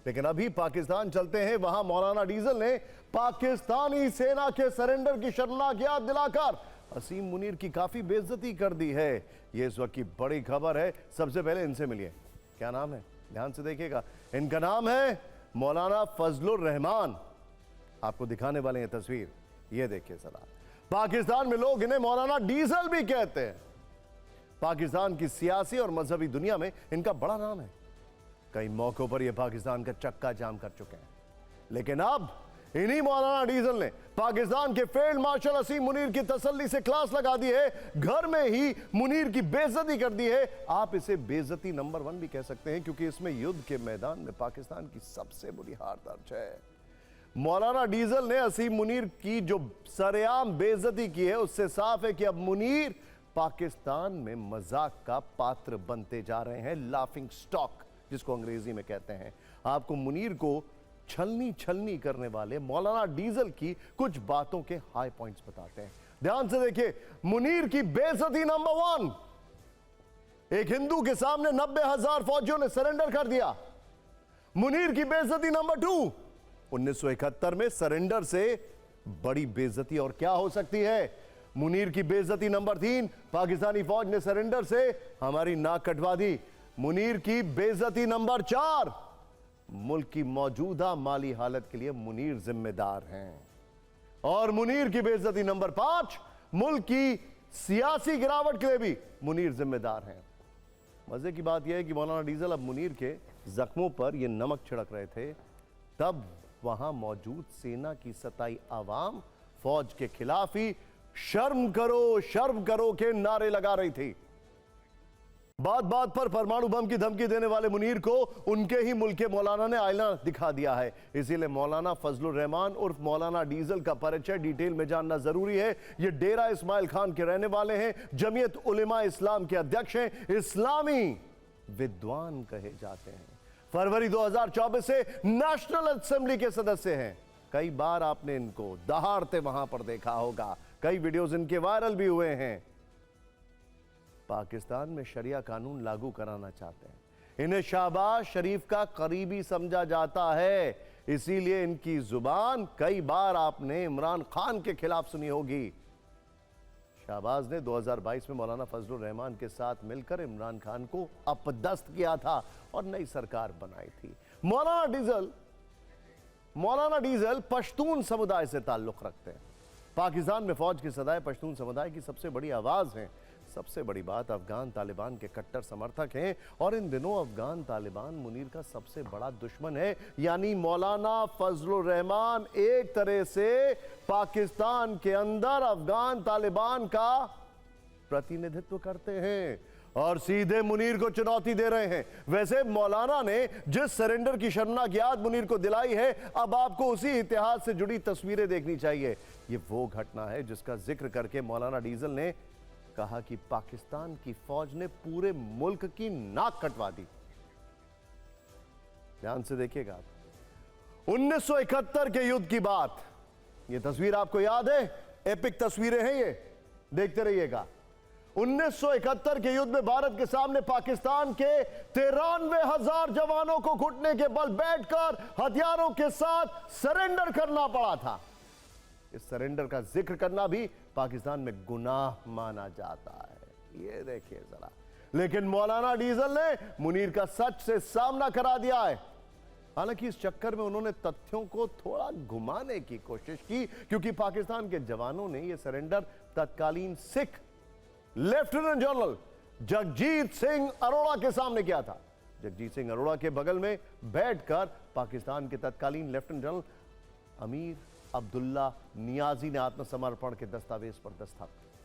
लेकिन अभी पाकिस्तान चलते हैं, वहां मौलाना डीजल ने पाकिस्तानी सेना के सरेंडर की शर्मनाक याद दिलाकर असीम मुनीर की काफी बेइज्जती कर दी है। यह इस वक्त की बड़ी खबर है। सबसे पहले इनसे मिलिए। क्या नाम है, ध्यान से देखिएगा। इनका नाम है मौलाना फजलुर रहमान। आपको दिखाने वाले हैं तस्वीर, ये देखिए जरा। पाकिस्तान में लोग इन्हें मौलाना डीजल भी कहते हैं। पाकिस्तान की सियासी और मजहबी दुनिया में इनका बड़ा नाम है। कई मौकों पर यह पाकिस्तान का चक्का जाम कर चुके हैं। लेकिन अब इन्हीं मौलाना डीजल ने पाकिस्तान के फील्ड मार्शल असीम मुनीर की तसल्ली से क्लास लगा दी है। घर में ही मुनीर की बेइज्जती कर दी है। आप इसे बेइज्जती नंबर 1 भी कह सकते हैं, क्योंकि इसमें युद्ध के मैदान में पाकिस्तान की सबसे बुरी हार दर्ज है। मौलाना डीजल ने असीम मुनीर की जो सरेआम बेइज्जती की है, उससे साफ है कि अब मुनीर पाकिस्तान में मजाक का पात्र बनते जा रहे हैं। लाफिंग स्टॉक जिसको अंग्रेजी में कहते हैं। आपको मुनीर को छलनी करने वाले मौलाना डीजल की कुछ बातों के हाई पॉइंट्स बताते हैं। ध्यान से देखिए। मुनीर की बेइज्जती नंबर 1, एक हिंदू के सामने 90,000 फौजियों ने सरेंडर कर दिया। मुनीर की बेइज्जती नंबर 2, 1971 में सरेंडर से बड़ी बेइज्जती और क्या हो सकती है। मुनीर की बेइज्जती नंबर 3, पाकिस्तानी फौज ने सरेंडर से हमारी नाक कटवा दी। मुनीर की बेइज्जती नंबर 4, मुल्क की मौजूदा माली हालत के लिए मुनीर जिम्मेदार हैं। और मुनीर की बेइज्जती नंबर 5, मुल्क की सियासी गिरावट के लिए भी मुनीर जिम्मेदार हैं। मजे की बात यह है कि मौलाना डीजल अब मुनीर के जख्मों पर यह नमक छिड़क रहे थे, तब वहां मौजूद सेना की सताई आवाम फौज के खिलाफ ही शर्म करो के नारे लगा रही थी। बात बात पर परमाणु बम की धमकी देने वाले मुनीर को उनके ही मुल्क के मौलाना ने आईना दिखा दिया है। इसीलिए मौलाना फजलुर रहमान उर्फ मौलाना डीजल का परिचय डिटेल में जानना जरूरी है। ये डेरा इस्माइल खान के रहने वाले हैं, जमीयत उलेमा इस्लाम के अध्यक्ष हैं, इस्लामी विद्वान कहे जाते हैं। फरवरी 2024 से नेशनल असेंबली के सदस्य हैं। कई बार आपने इनको दहाड़ते वहां पर देखा होगा, कई वीडियोस इनके वायरल भी हुए हैं। पाकिस्तान में शरिया कानून लागू कराना चाहते हैं। इन्हें शहबाज शरीफ का करीबी समझा जाता है, इसीलिए इनकी जुबान कई बार आपने इमरान खान के खिलाफ सुनी होगी। शहबाज ने 2022 में मौलाना फजलुर रहमान के साथ मिलकर इमरान खान को अपदस्थ किया था और नई सरकार बनाई थी। मौलाना डीजल पश्तून समुदाय से ताल्लुक रखते हैं। पाकिस्तान में फौज की सदाए पश्तून समुदाय की सबसे बड़ी आवाज है। सबसे बड़ी बात, अफगान तालिबान के कट्टर समर्थक हैं और इन दिनों अफगान तालिबान मुनीर का सबसे बड़ा दुश्मन है। यानी मौलाना फजलुर रहमान एक तरह से पाकिस्तान के अंदर अफगान तालिबान का प्रतिनिधित्व करते हैं और सीधे मुनीर को चुनौती दे रहे हैं। वैसे मौलाना ने जिस सरेंडर की शर्मनाक याद मुनीर को दिलाई है, अब आपको उसी इतिहास से जुड़ी तस्वीरें देखनी चाहिए। ये वो घटना है जिसका जिक्र करके मौलाना डीजल ने कहा कि पाकिस्तान की फौज ने पूरे मुल्क की नाक कटवा दी। ध्यान से देखिएगा। 1971 के युद्ध की बात, यह तस्वीर आपको याद है? एपिक तस्वीरें हैं ये, देखते रहिएगा। 1971 के युद्ध में भारत के सामने पाकिस्तान के 93,000 जवानों को घुटने के बल बैठकर हथियारों के साथ सरेंडर करना पड़ा था। इस सरेंडर का जिक्र करना भी पाकिस्तान में गुनाह माना जाता है। ये देखिए जरा। लेकिन मौलाना डीजल ने मुनीर का सच से सामना करा दिया है। हालांकि इस चक्कर में उन्होंने तथ्यों को थोड़ा घुमाने की कोशिश की, क्योंकि पाकिस्तान के जवानों ने यह सरेंडर तत्कालीन सिख लेफ्टिनेंट जनरल जगजीत सिंह अरोड़ा के सामने किया था। जगजीत सिंह अरोड़ा के बगल में बैठकर पाकिस्तान के तत्कालीन lieutenant general Amir Abdullah Niazi ने आत्मसमर्पण के दस्तावेज पर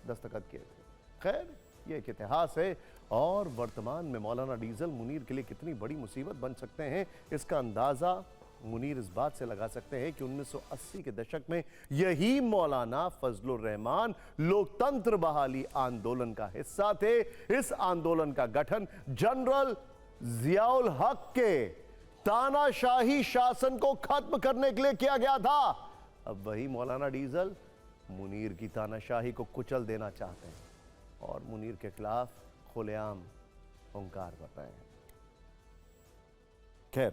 दस्तखत किए थे। खैर, यह एक इतिहास है और वर्तमान में मौलाना डीजल मुनीर के लिए कितनी बड़ी मुसीबत बन सकते हैं, इसका अंदाजा मुनीर इस बात से लगा सकते हैं कि 1980 के दशक में यही मौलाना फजलुर रहमान लोकतंत्र बहाली आंदोलन का हिस्सा थे। इस आंदोलन का गठन जनरल जियाउल हक के तानाशाही शासन को खत्म करने के लिए किया गया था। अब वही मौलाना डीजल मुनीर की तानाशाही को कुचल देना चाहते हैं और मुनीर के खिलाफ खुलेआम हुंकार भर रहे हैं। खैर,